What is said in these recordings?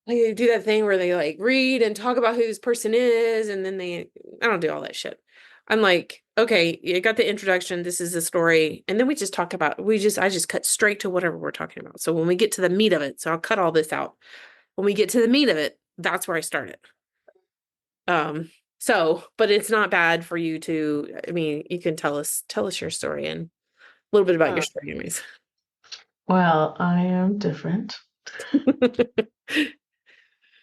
they do that thing where they like read and talk about who this person is, and then I don't do all that shit. I'm like, okay, you got the introduction. This is the story, and then we just talk about I just cut straight to whatever we're talking about. So when we get to the meat of it, so I'll cut all this out. When we get to the meat of it, that's where I start it. Um, but it's not bad for you to, I mean, you can tell us your story and a little bit about your Uh, story anyways. well, I am different.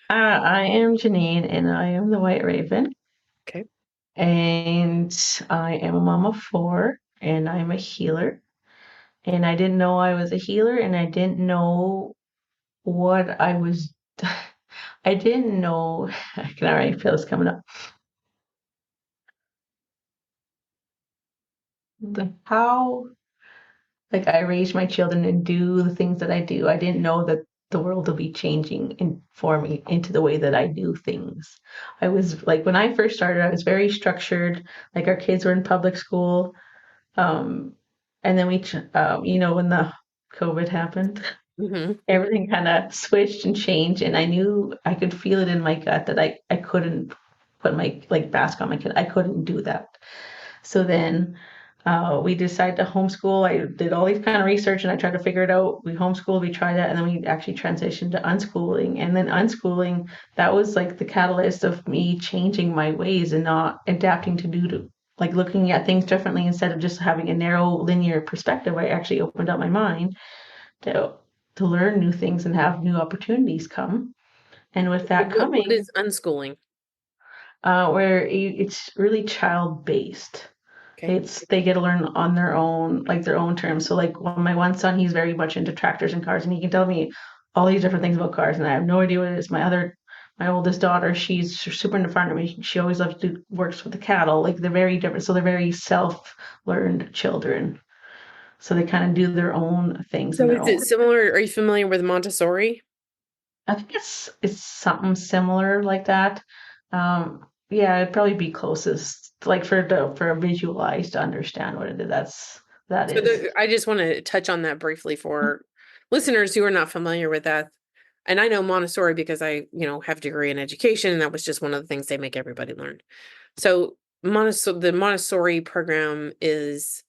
I am Janine, and I am the White Raven, Okay. and I am a mom of four, and I'm a healer. And I didn't know I was a healer, and I didn't know what I was. I didn't know. I can already feel this coming up. How like I raise my children and do the things that I do. I didn't know that the world will be changing and forming into the way that I do things. I was like when I first started, I was very structured. Like our kids were in public school, um, and then when the COVID happened, Hmm. everything kind of switched and changed, and I knew I could feel it in my gut that I couldn't put my like mask on my kid. I couldn't do that. So then we decided to homeschool. I did all these kind of research and I tried to figure it out. We homeschooled, we tried that, and then we actually transitioned to unschooling. And then unschooling, that was like the catalyst of me changing my ways and not adapting to like looking at things differently instead of just having a narrow linear perspective. I actually opened up my mind to to learn new things and have new opportunities come. And with that What coming, is unschooling? it's really child based. Okay. It's they get to learn on their own, like their own terms. So like my one son, he's very much into tractors and cars, and he can tell me all these different things about cars, and I have no idea what it is. My oldest daughter, she's super into farming. She always loves to works with the cattle. Like they're very different. So they're very self-learned children. So they kind of do their own things in So their is own. it similar? Are you familiar with Montessori? I think it's something similar like that. Yeah, it'd probably be closest, like for a visualized to understand what it is. That So is. I just want to touch on that briefly for listeners who are not familiar with that. And I know Montessori because have a degree in education, and that was just one of the things they make everybody learn. So the Montessori program is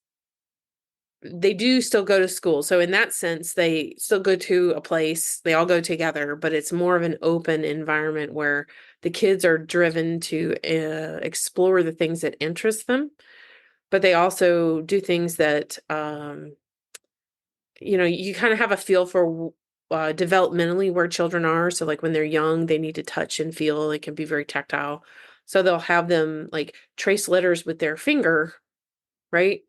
they do still go to school. So in that sense, they still go to a place, they all go together, but it's more of an open environment where the kids are driven to explore the things that interest them, but they also do things that you kind of have a feel for developmentally where children are. So like when they're young, they need to touch and feel. It can be very tactile. So they'll have them like trace letters with their finger, right?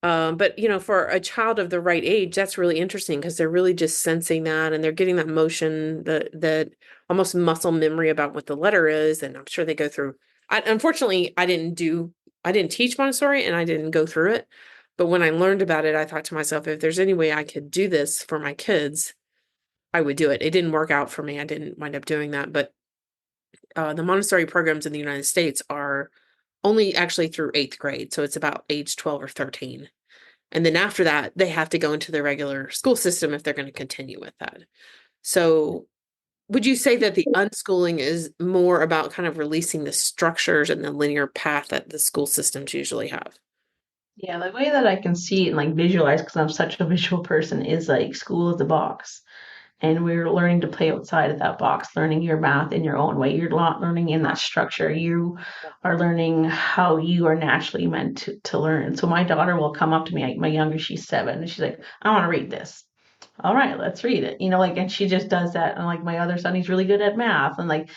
But for a child of the right age, that's really interesting because they're really just sensing that and they're getting that motion, that almost muscle memory about what the letter is. And I'm sure they go through. Unfortunately, I didn't teach Montessori and I didn't go through it. But when I learned about it, I thought to myself, if there's any way I could do this for my kids, I would do it. It didn't work out for me. I didn't wind up doing that. But the Montessori programs in the United States are only actually through eighth grade. So it's about age 12 or 13. And then after that, they have to go into the regular school system if they're going to continue with that. So, would you say that the unschooling is more about kind of releasing the structures and the linear path that the school systems usually have? Yeah, the way that I can see it and like visualize, because I'm such a visual person, is like school is a box. And we're learning to play outside of that box, learning your math in your own way. You're not learning in that structure. You are learning how you are naturally meant to learn. So my daughter will come up to me, like my younger, she's 7, and she's like, I want to read this. All right, let's read it. Like, and she just does that. And like my other son, he's really good at math. And like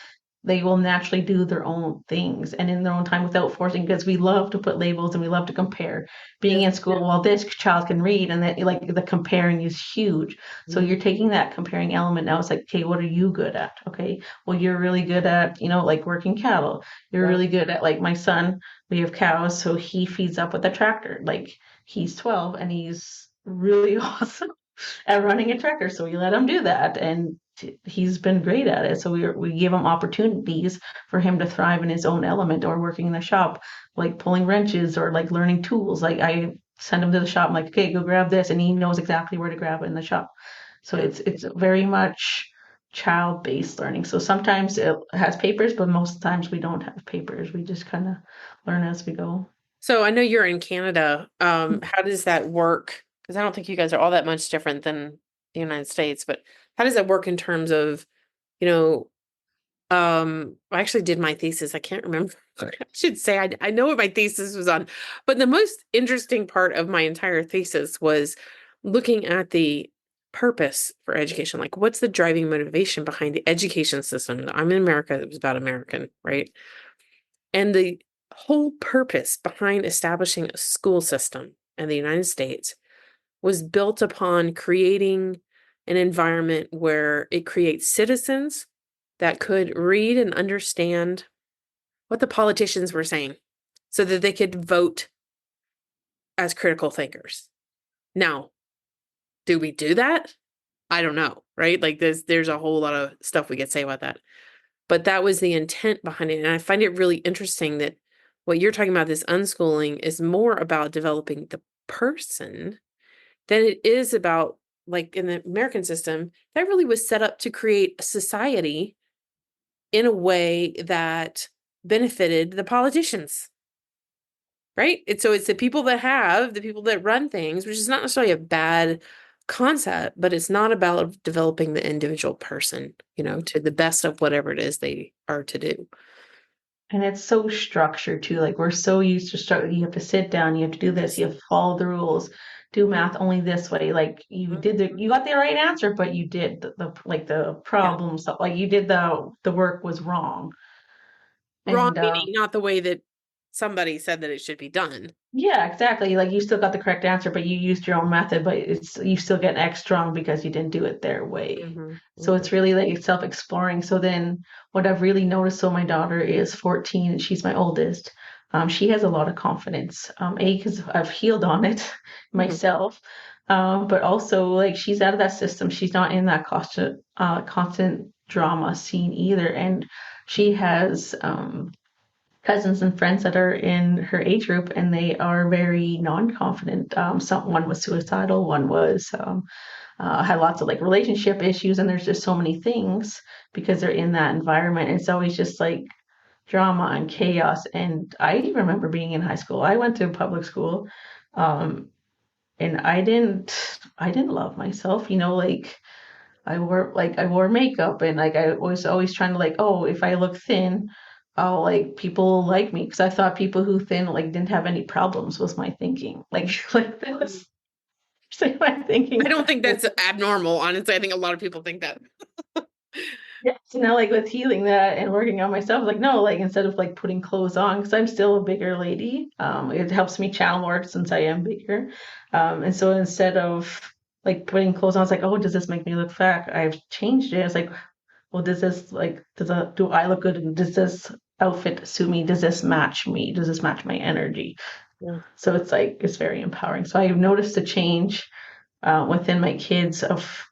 they will naturally do their own things and in their own time without forcing because we love to put labels and we love to compare being Yes. in school well this child can read and that like the comparing is huge so Mhm. you're taking that comparing element now it's like okay what are you good at okay well you're really good at like working cattle you're Yeah. really good at like my son we have cows so he feeds up with a tractor like he's 12 and he's really awesome at running a tractor. So we let him do that, and he's been great at it. So we give him opportunities for him to thrive in his own element, or working in the shop, like pulling wrenches or like learning tools. Like I send him to the shop, I'm like, okay, go grab this, and he knows exactly where to grab it in the shop. So Yeah. it's very much child-based learning. So sometimes it has papers, but most times we don't have papers. We just kind of learn as we go. So I know you're in Canada. How does that work? Because I don't think you guys are all that much different than the United States, but how does that work in terms of, you know, I actually did my thesis. I can't remember. I should say I know what my thesis was on, but the most interesting part of my entire thesis was looking at the purpose for education. Like, what's the driving motivation behind the education system? I'm in America. It was about American, right? And the whole purpose behind establishing a school system in the United States was built upon creating an environment where it creates citizens that could read and understand what the politicians were saying so that they could vote as critical thinkers. Now, do we do that? I don't know, right? Like there's a whole lot of stuff we could say about that. But that was the intent behind it. And I find it really interesting that what you're talking about, this unschooling, is more about developing the person than it is about, like in the American system, that really was set up to create a society in a way that benefited the politicians, right? It's the people that have, the people that run things, which is not necessarily a bad concept, but it's not about developing the individual person, to the best of whatever it is they are to do. And it's so structured too. Like we're so used to structure. You have to sit down. You have to do this. You have to follow the rules. Do math only this way. Like you got the right answer, but you did the Yeah. problem stuff. Like you did the work was wrong. Wrong And meaning not the way that somebody said that it should be done. yeah, exactly. Like you still got the correct answer, but you used your own method, but it's you still get X strong because you didn't do it their way. Hmm. So Hmm. it's really like self-exploring. So then what I've really noticed, so my daughter is 14 and she's my oldest. She has a lot of confidence. A, because I've healed on it Hmm. myself. But also like she's out of that system. She's not in that constant drama scene either. And she has cousins and friends that are in her age group and they are very non-confident. One was suicidal, one was had lots of like relationship issues, and there's just so many things because they're in that environment. It's always just like drama and chaos. And I remember being in high school. I went to public school, and I didn't love myself. Like I wore makeup and like I was always trying to like, oh, if I look thin, I'll like people like me because I thought people who thin like didn't have any problems was my thinking. Like that was my I thinking. don't think that's abnormal, honestly. I think a lot of people think that. Yeah. So now like with healing that and working on myself, like no, like instead of like putting clothes on, because I'm still a bigger lady, it helps me channel more since I am bigger. And so instead of like putting clothes on, it's like, oh, does this make me look fat? I've changed it. It's like, well, do I look good? And does this outfit suit me? Does this match me? Does this match my energy? Yeah. So it's like it's very empowering. So I've noticed a change within my kids of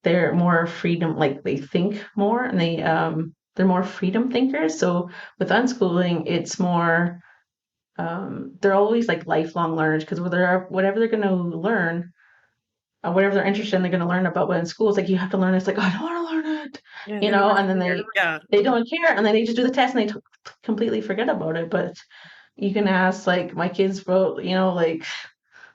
they're more freedom, like they think more and they're more freedom thinkers. So with unschooling, it's more they're always like lifelong learners because whatever they're going to learn, whatever they're interested in, they're going to learn about. But in school, it's like you have to learn. It's like I don't want to learn it, Yeah, they don't want and then to care. Yeah. they don't care, and then they just do the test and they completely forget about it. But you can ask like my kids wrote, like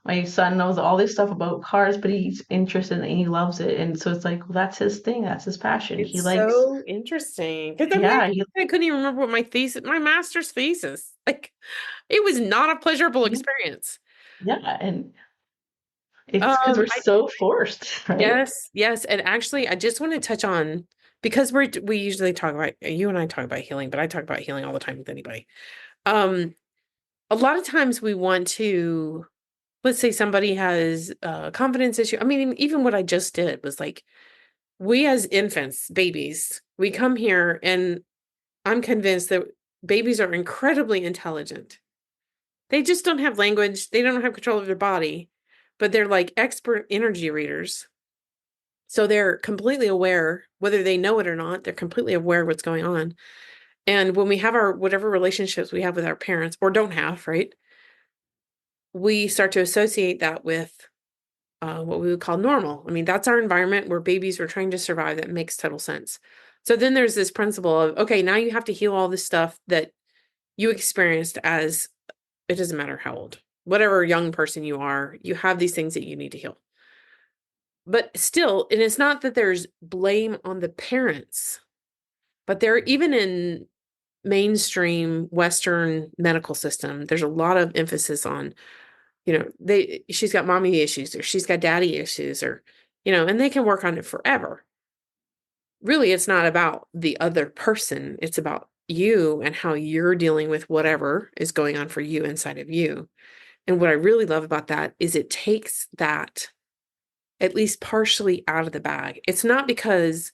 my son knows all this stuff about cars, but he's interested and he loves it. And so it's like, well, that's his thing. That's his passion. He It's likes, so interesting. Because yeah, I couldn't even remember what my master's thesis. Like, it was not a pleasurable experience. yeah. And it's because we're I so forced, right? Yes, yes. And actually, I just want to touch on, because we usually talk about, you and I talk about healing, but I talk about healing all the time with anybody. Um, a lot of times we want to, let's say somebody has a confidence issue. I mean, even what I just did was like, we as infants, babies, we come here and I'm convinced that babies are incredibly intelligent. They just don't have language, they don't have control of their body, but they're like expert energy readers. So they're completely aware, whether they know it or not, they're completely aware of what's going on. And when we have our whatever relationships we have with our parents or don't have, right? We start to associate that with what we would call normal. I mean, that's our environment where babies were trying to survive. That makes total sense. So then there's this principle of, okay, now you have to heal all this stuff that you experienced as it doesn't matter how old, whatever young person you are, you have these things that you need to heal. But still, and it's not that there's blame on the parents, but they're even in mainstream Western medical system, there's a lot of emphasis on, she's got mommy issues or she's got daddy issues or, and they can work on it forever. Really, it's not about the other person. It's about you and how you're dealing with whatever is going on for you inside of you. And what I really love about that is it takes that at least partially out of the bag. It's not because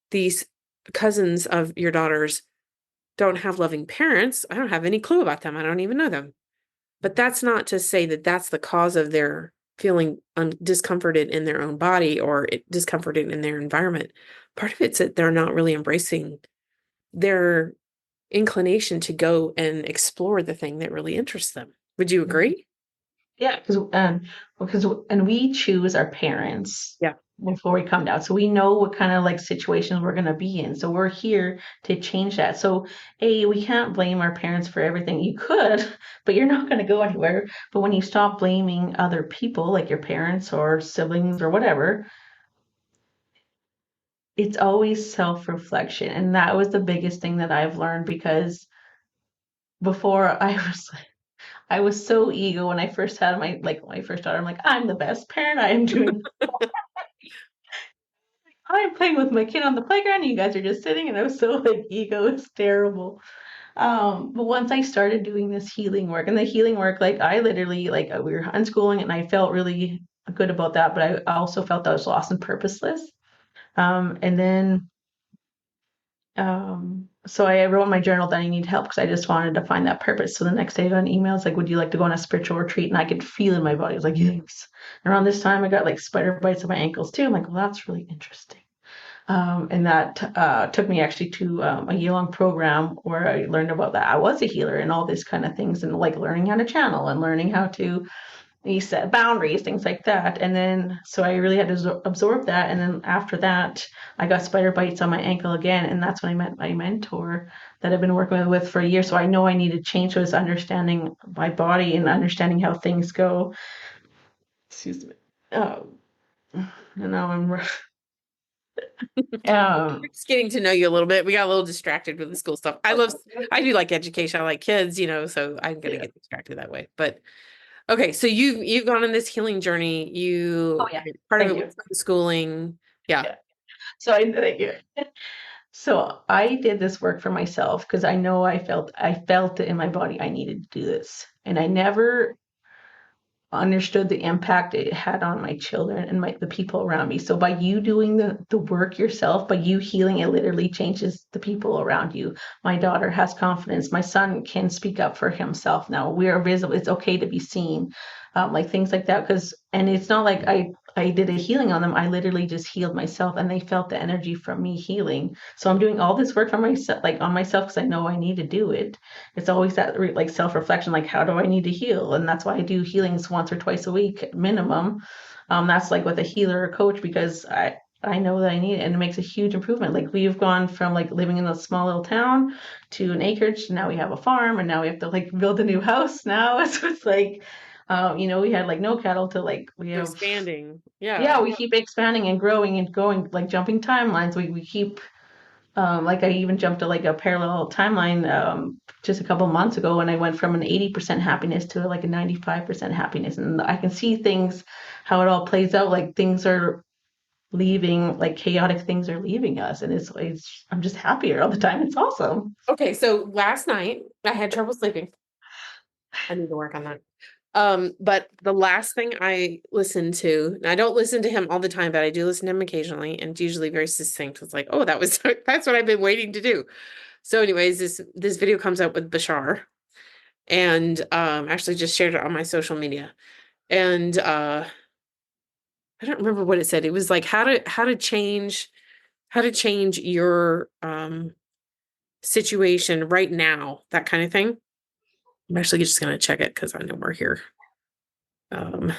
these cousins of your daughters don't have loving parents. I don't have any clue about them. I don't even know them. But that's not to say that that's the cause of their feeling discomforted in their own body or discomforted in their environment. Part of it's that they're not really embracing their inclination to go and explore the thing that really interests them. Would you agree? Yeah, because and we choose our parents Yeah. before we come down, so we know what kind of like situations we're gonna be in. So we're here to change that. So we can't blame our parents for everything. You could, but you're not gonna go anywhere. But when you stop blaming other people, like your parents or siblings or whatever, it's always self-reflection, and that was the biggest thing that I've learned because before I was so ego when I first had my first daughter. I'm like, I'm the best parent. I am doing I'm playing with my kid on the playground and you guys are just sitting, and I was so like ego is terrible. But once I started doing this healing work, and the healing work, like I literally like we were unschooling and I felt really good about that, but I also felt that I was lost and purposeless. And then so I wrote in my journal that I need help because I just wanted to find that purpose. So the next day I got an email, it's like, would you like to go on a spiritual retreat? And I could feel in my body. I was like, yes. Around this time I got like spider bites on my ankles too. I'm like, well, that's really interesting. And that took me actually to a year-long program where I learned about that I was a healer and all these kind of things, and like learning how to channel and learning how to you set boundaries, things like that. And then so I really had to absorb that. And then after that, I got spider bites on my ankle again, and that's when I met my mentor that I've been working with for a year. So I know I needed change was understanding my body and understanding how things go. Excuse me. Um, and now I'm um, Just getting to know you a little bit. We got a little distracted with the school stuff. I do like education. I like kids, so I'm gonna yeah. get distracted that way. But okay, so you've gone on this healing journey. Oh yeah. Part of Thank it you. was schooling. Yeah. Yeah. So thank you. So I did this work for myself because I know I felt it in my body I needed to do this. And I never understood the impact it had on my children and the people around me. So by you doing the work yourself, by you healing, it literally changes the people around you. My daughter has confidence. My son can speak up for himself now. We are visible. It's okay to be seen, like things like that. And it's not like I did a healing on them. I literally just healed myself, and they felt the energy from me healing. So I'm doing all this work for myself, like on myself, because I know I need to do it. It's always that like self-reflection, like how do I need to heal? And that's why I do healings once or twice a week minimum. That's like with a healer or coach, because I know that I need it, and it makes a huge improvement. Like we've gone from like living in a small little town to an acreage, now we have a farm, and now we have to like build a new house now. So it's like we had like no cattle to like we You're have expanding. yeah, Yeah. we keep expanding and growing and going, like jumping timelines. We keep like I even jumped to like a parallel timeline just a couple months ago, and I went from an 80% happiness to like a 95% happiness. And I can see things, how it all plays out. Like things are leaving, like chaotic things are leaving us. And I'm just happier all the time. It's awesome. Okay, so last night I had trouble sleeping. I need to work on that. But the last thing I listened to, and I don't listen to him all the time, but I do listen to him occasionally, and it's usually very succinct. It's like, oh, that's what I've been waiting to do. So, anyways, this video comes out with Bashar, and actually just shared it on my social media. And I don't remember what it said. It was like how to change your situation right now, that kind of thing. I'm actually just gonna check it because I know we're here. Um,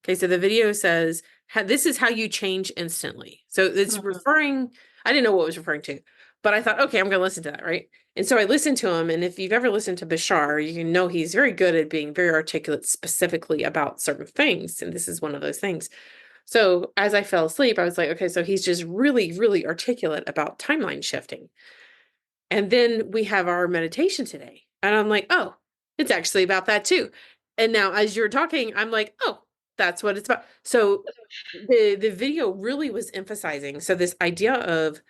Okay, so the video says, this is how you change instantly. So it's referring, I didn't know what it was referring to, but I thought, okay, I'm going to listen to that, right? And so I listened to him. And if you've ever listened to Bashar, you know he's very good at being very articulate specifically about certain things. And this is one of those things. So as I fell asleep, I was like, okay, so he's just really, really articulate about timeline shifting. And then we have our meditation today. And I'm like, oh, it's actually about that too. And now as you're talking, I'm like, oh, that's what it's about. So the video really was emphasizing. So this idea of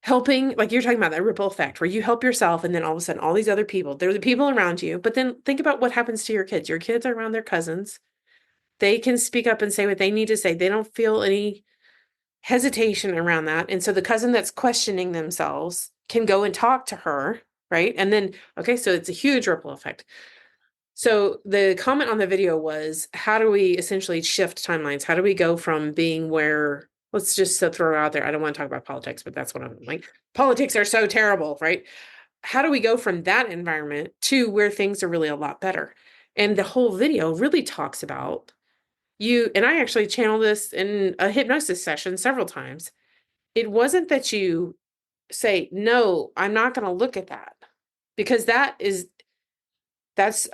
helping, like you're talking about that ripple effect where you help yourself and then all of a sudden all these other people, they're the people around you. But then think about what happens to your kids. Your kids are around their cousins. They can speak up and say what they need to say. They don't feel any hesitation around that. And so the cousin that's questioning themselves can go and talk to her, right? And then, okay, so it's a huge ripple effect. So the comment on the video was, how do we essentially shift timelines? How do we go from being where, let's just throw it out there. I don't want to talk about politics, but that's what I'm like. Politics are so terrible, right? How do we go from that environment to where things are really a lot better? And the whole video really talks about you, and I actually channeled this in a hypnosis session several times. It wasn't that you say, no, I'm not going to look at that, because that's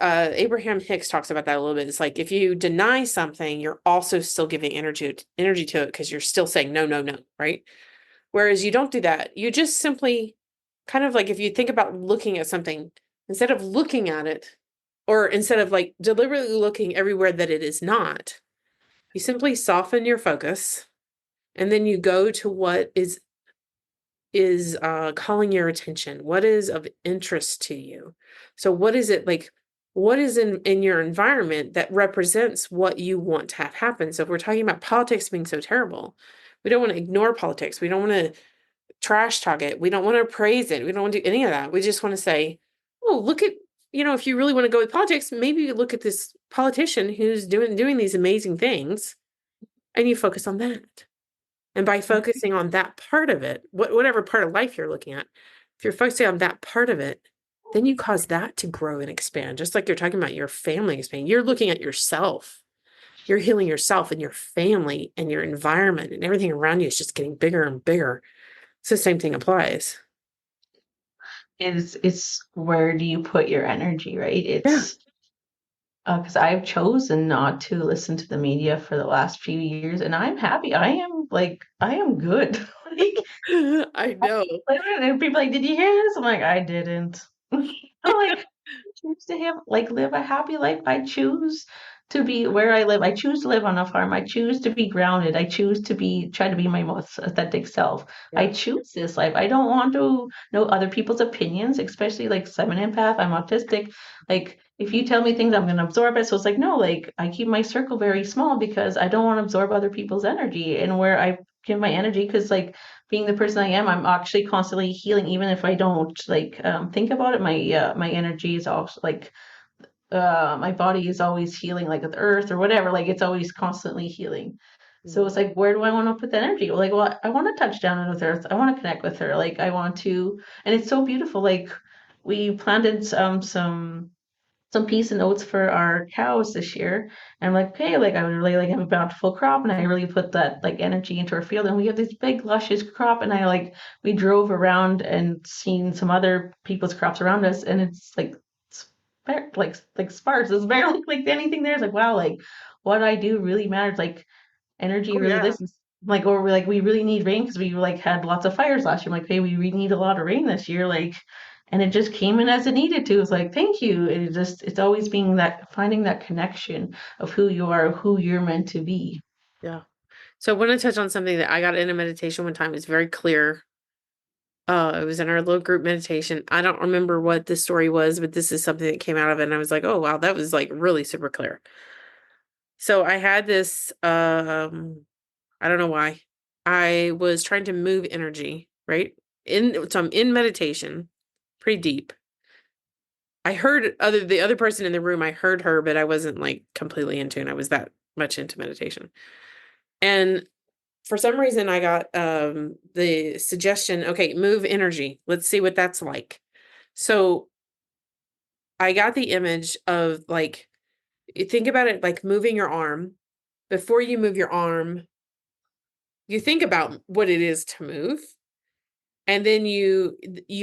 Abraham Hicks talks about that a little bit. It's like if you deny something, you're also still giving energy to it because you're still saying no, no, no, right? Whereas you don't do that. You just simply kind of like if you think about looking at something, instead of looking at it, or instead of like deliberately looking everywhere that it is not, you simply soften your focus and then you go to what is calling your attention, what is of interest to you. So what is it like, what is in your environment that represents what you want to have happen? So if we're talking about politics being so terrible, we don't want to ignore politics. We don't want to trash talk it. We don't want to praise it. We don't want to do any of that. We just want to say, oh, look at, if you really want to go with politics, maybe you look at this politician who's doing these amazing things and you focus on that. And by focusing on that part of it, whatever part of life you're looking at, if you're focusing on that part of it, then you cause that to grow and expand. Just like you're talking about your family expanding, you're looking at yourself. You're healing yourself and your family and your environment, and everything around you is just getting bigger and bigger. So the same thing applies. It's where do you put your energy, right? Yeah. It's because I've chosen not to listen to the media for the last few years, and I'm happy. I am good. Like, I know. and people are like, did you hear this? I'm like, I didn't. I'm like, I choose to have like live a happy life. I choose to be where I live. I choose to live on a farm. I choose to be grounded. I choose to be try to be my most authentic self. I Yeah. choose this life. I don't want to know other people's opinions, especially like 'cause I'm an empath. I'm autistic. Like if you tell me things, I'm going to absorb it. So it's like no, like I keep my circle very small because I don't want to absorb other people's energy and where I give my energy because like being the person I am, I'm actually constantly healing, even if I don't like think about it. My energy is also like my body is always healing, like with earth or whatever. Like it's always constantly healing. So it's Mm. like, where do I want to put the energy? Like, well, I want to touch down with earth. I want to connect with her. Like, I want to, and it's so beautiful. Like, we planted some peas and oats for our cows this year. And I'm like, okay, like I would really like have a bountiful crop, and I really put that like energy into our field, and we have this big luscious crop. And I like we drove around and seen some other people's crops around us, and it's like like sparse. It's barely like anything there. It's like wow, like what I do really matters. Like energy Oh really yeah. listens. Like or we're like we really need rain because we like had lots of fires last year. I'm like, hey, we really need a lot of rain this year. Like and it just came in as it needed to. It's like, thank you. It's always being that finding that connection of who you are, who you're meant to be. Yeah. So I want to touch on something that I got in a meditation one time. It's very clear. It was in our little group meditation. I don't remember what the story was, but this is something that came out of it. And I was like, oh, wow, that was like really super clear. So I had this, I don't know why. I was trying to move energy, right? So I'm in meditation, pretty deep. I heard the other person in the room, I heard her, but I wasn't like completely in tune. I was that much into meditation. And for some reason I got the suggestion, okay, move energy. Let's see what that's like. So I got the image of like think about it like moving your arm before you move your arm, you think about what it is to move, and then you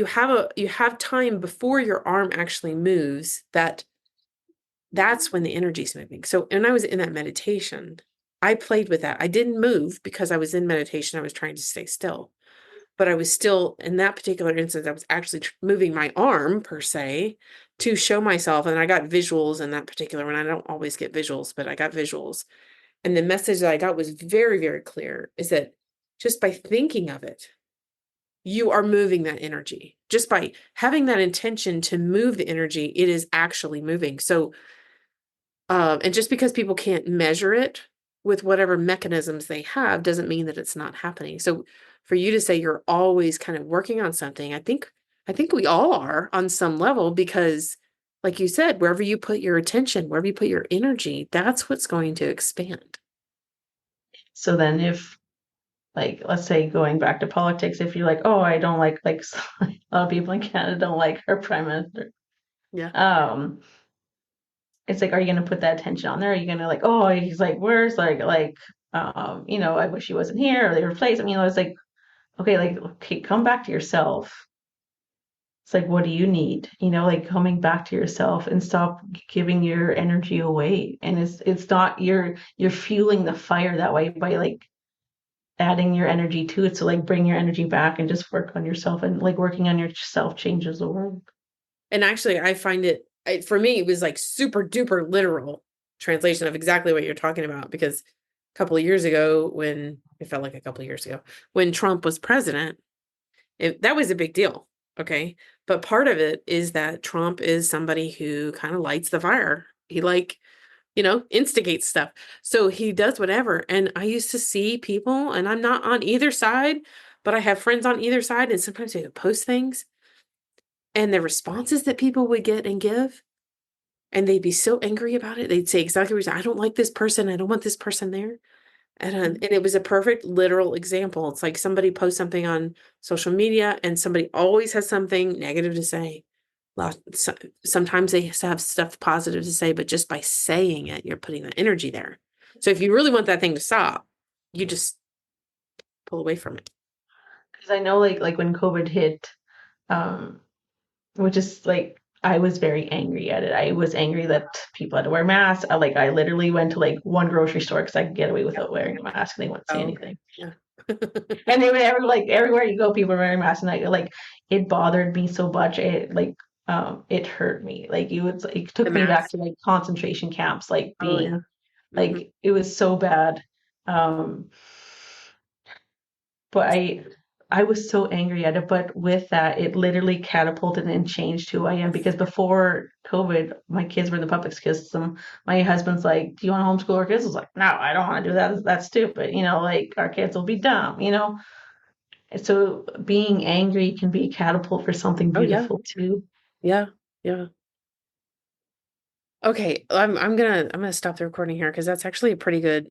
have time before your arm actually moves, that's when the energy's moving. So when I was in that meditation, I played with that. I didn't move because I was in meditation. I was trying to stay still, but I was still, in that particular instance, I was actually moving my arm per se to show myself. And I got visuals in that particular one. I don't always get visuals, but I got visuals. And the message that I got was very, very clear, is that just by thinking of it, you are moving that energy. Just by having that intention to move the energy, it is actually moving. So, and just because people can't measure it with whatever mechanisms they have doesn't mean that it's not happening. So for you to say you're always kind of working on something, I think we all are on some level, because like you said, wherever you put your attention, wherever you put your energy, that's what's going to expand. So then if, like, let's say going back to politics, if you're like, oh, I don't like a lot of people in Canada don't like our prime minister. Yeah. Um, it's like, are you gonna put that attention on there? Are you gonna like, oh, he's like worse, I wish he wasn't here, or they replace him. It's like, okay, like, okay, come back to yourself. It's like, what do you need? Like coming back to yourself and stop giving your energy away. And it's not you're fueling the fire that way by like adding your energy to it. So like bring your energy back and just work on yourself, and like working on yourself changes the world. And actually, I find for me, it was like super duper literal translation of exactly what you're talking about. Because a couple of years ago, when it felt like a couple of years ago, when Trump was president, that was a big deal. Okay. But part of it is that Trump is somebody who kind of lights the fire. He instigates stuff. So he does whatever. And I used to see people, and I'm not on either side, but I have friends on either side. And sometimes they would post things, and the responses that people would get and give, and they'd be so angry about it. They'd say exactly what you're saying. I don't like this person. I don't want this person there. And it was a perfect literal example. It's like somebody posts something on social media, and somebody always has something negative to say. Sometimes they have stuff positive to say, but just by saying it, you're putting that energy there. So if you really want that thing to stop, you just pull away from it. Because I know like when COVID hit, um, which is like I was very angry at it. I was angry that people had to wear masks. I literally went to like one grocery store because I could get away Yeah. without wearing a mask and they wouldn't say Oh, okay. anything. Yeah. And they would like everywhere you go, people are wearing masks, and I like it bothered me so much. It hurt me. Like it The took me back mask. to like concentration camps, like Oh, yeah. being Hmm. like it was so bad. Um, but I was so angry at it. But with that, it literally catapulted and changed who I am. Yes. Because before COVID, my kids were in the public school system. My husband's like, "Do you want to homeschool our kids?" I was like, "No, I don't want to do that. That's stupid. Like our kids will be dumb. So being angry can be a catapult for something Oh, yeah. beautiful too. Yeah. Yeah. Okay. I'm gonna stop the recording here, because that's actually a pretty good